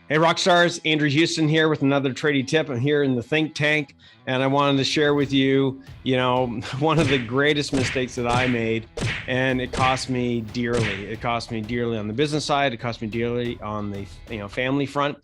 Hey, Rockstars, Andrew Houston here with another tradie tip. I'm here in the think tank, and I wanted to share with you, one of the greatest mistakes that I made, and it cost me dearly. It cost me dearly on the business side. It cost me dearly on the family front.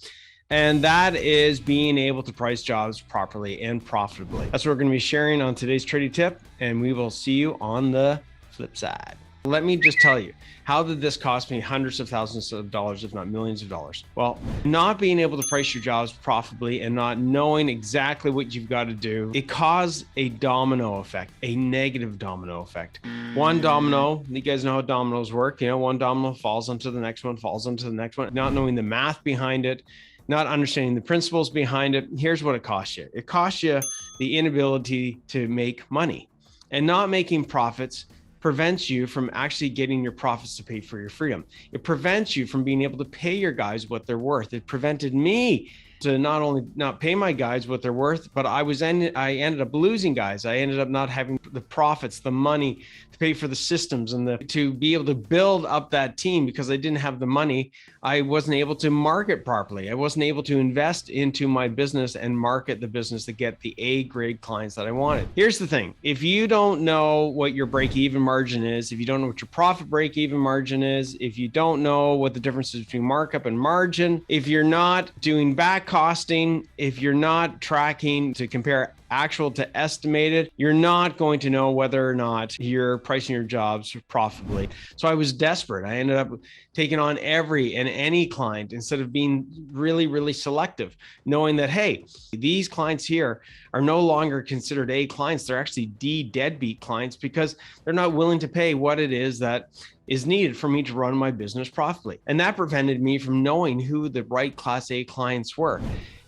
And that is being able to price jobs properly and profitably. That's what we're going to be sharing on today's tradie tip, and we will see you on the flip side. Let me just tell you, how did this cost me hundreds of thousands of dollars, if not millions of dollars? Well, not being able to price your jobs profitably and not knowing exactly what you've got to do, it caused a domino effect, a negative domino effect. One domino, you guys know how dominoes work. One domino falls onto the next one, falls onto the next one, not knowing the math behind it, not understanding the principles behind it. Here's what it costs you. It costs you the inability to make money, and not making profits prevents you from actually getting your profits to pay for your freedom. It prevents you from being able to pay your guys what they're worth. It prevented me to not only not pay my guys what they're worth, but I ended up losing guys. I ended up not having the profits, the money to pay for the systems and to be able to build up that team because I didn't have the money. I wasn't able to market properly. I wasn't able to invest into my business and market the business to get the A grade clients that I wanted. Here's the thing. If you don't know what your break-even margin is, if you don't know what your profit break-even margin is, if you don't know what the difference is between markup and margin, if you're not doing back costing, if you're not tracking to compare actual to estimated, you're not going to know whether or not you're pricing your jobs profitably. So I was desperate. I ended up taking on every and any client instead of being really, really selective, knowing that, hey, these clients here are no longer considered A clients. They're actually D deadbeat clients because they're not willing to pay what it is that is needed for me to run my business profitably. And that prevented me from knowing who the right Class A clients were.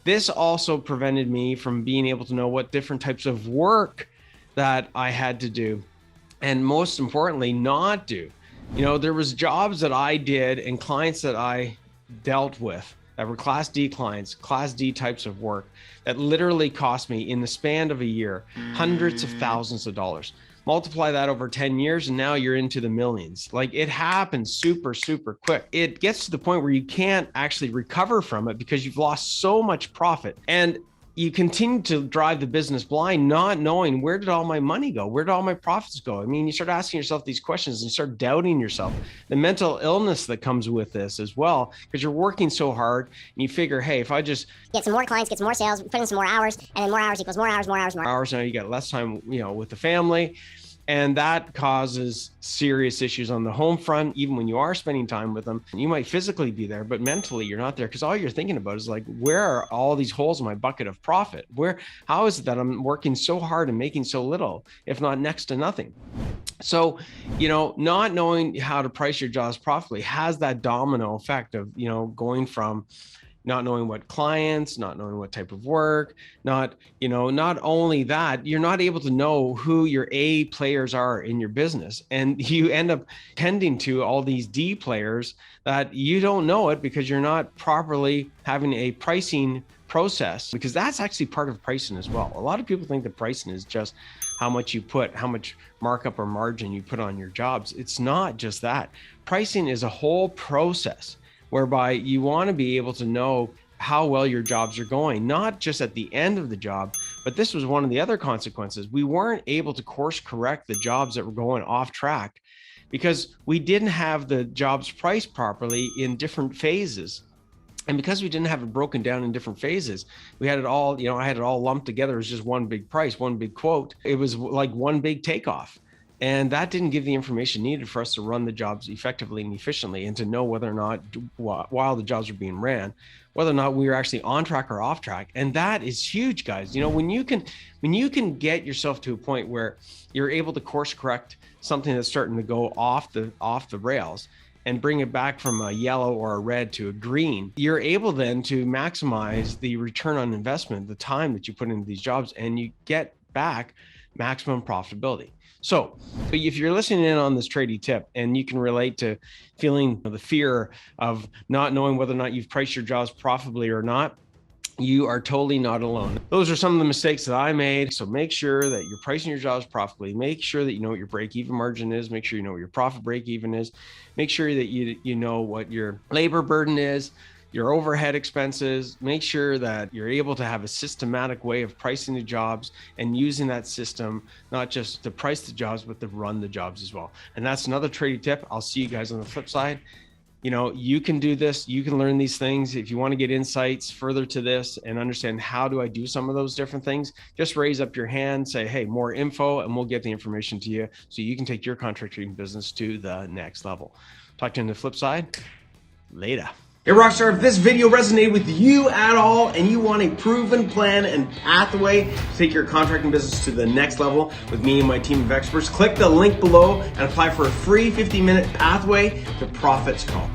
This also prevented me from being able to know what different types of work that I had to do, and most importantly, not do. There was jobs that I did and clients that I dealt with that were Class D clients, Class D types of work that literally cost me in the span of a year, hundreds of thousands of dollars. Multiply that over 10 years and now you're into the millions. Like, it happens super, super quick. It gets to the point where you can't actually recover from it because you've lost so much profit. And you continue to drive the business blind, not knowing, where did all my money go? Where did all my profits go? I mean, you start asking yourself these questions and you start doubting yourself. The mental illness that comes with this as well, because you're working so hard and you figure, hey, if I just get some more clients, get some more sales, put in some more hours, and then more hours equals more hours, more hours, more hours. Now you got less time, with the family. And that causes serious issues on the home front. Even when you are spending time with them, you might physically be there, but mentally you're not there because all you're thinking about is like, where are all these holes in my bucket of profit? How is it that I'm working so hard and making so little, if not next to nothing? So, not knowing how to price your jobs properly has that domino effect of, going from not knowing what clients, not knowing what type of work, not only that, you're not able to know who your A players are in your business. And you end up tending to all these D players that you don't know it because you're not properly having a pricing process, because that's actually part of pricing as well. A lot of people think that pricing is just how much markup or margin you put on your jobs. It's not just that. Pricing is a whole process whereby you want to be able to know how well your jobs are going, not just at the end of the job, but this was one of the other consequences. We weren't able to course correct the jobs that were going off track because we didn't have the jobs priced properly in different phases. And because we didn't have it broken down in different phases, we had it all, I had it all lumped together as just one big price, one big quote. It was like one big takeoff. And that didn't give the information needed for us to run the jobs effectively and efficiently, and to know whether or not, while the jobs were being ran, whether or not we were actually on track or off track. And that is huge, guys. When you can get yourself to a point where you're able to course correct something that's starting to go off the rails and bring it back from a yellow or a red to a green, you're able then to maximize the return on investment, the time that you put into these jobs, and you get back maximum profitability. So if you're listening in on this tradie tip and you can relate to feeling the fear of not knowing whether or not you've priced your jobs profitably or not, you are totally not alone. Those are some of the mistakes that I made. So make sure that you're pricing your jobs properly. Make sure that you know what your break-even margin is. Make sure you know what your profit break-even is. Make sure that you know what your labor burden is. your overhead expenses. Make sure that you're able to have a systematic way of pricing the jobs and using that system, not just to price the jobs, but to run the jobs as well. And that's another tradie tip. I'll see you guys on the flip side. You know, you can do this, you can learn these things. If you want to get insights further to this and understand how do I do some of those different things, just raise up your hand, say, hey, more info, and we'll get the information to you so you can take your contracting business to the next level. Talk to you on the flip side. Later. Hey Rockstar, if this video resonated with you at all and you want a proven plan and pathway to take your contracting business to the next level with me and my team of experts, click the link below and apply for a free 50-minute pathway to Profits Call.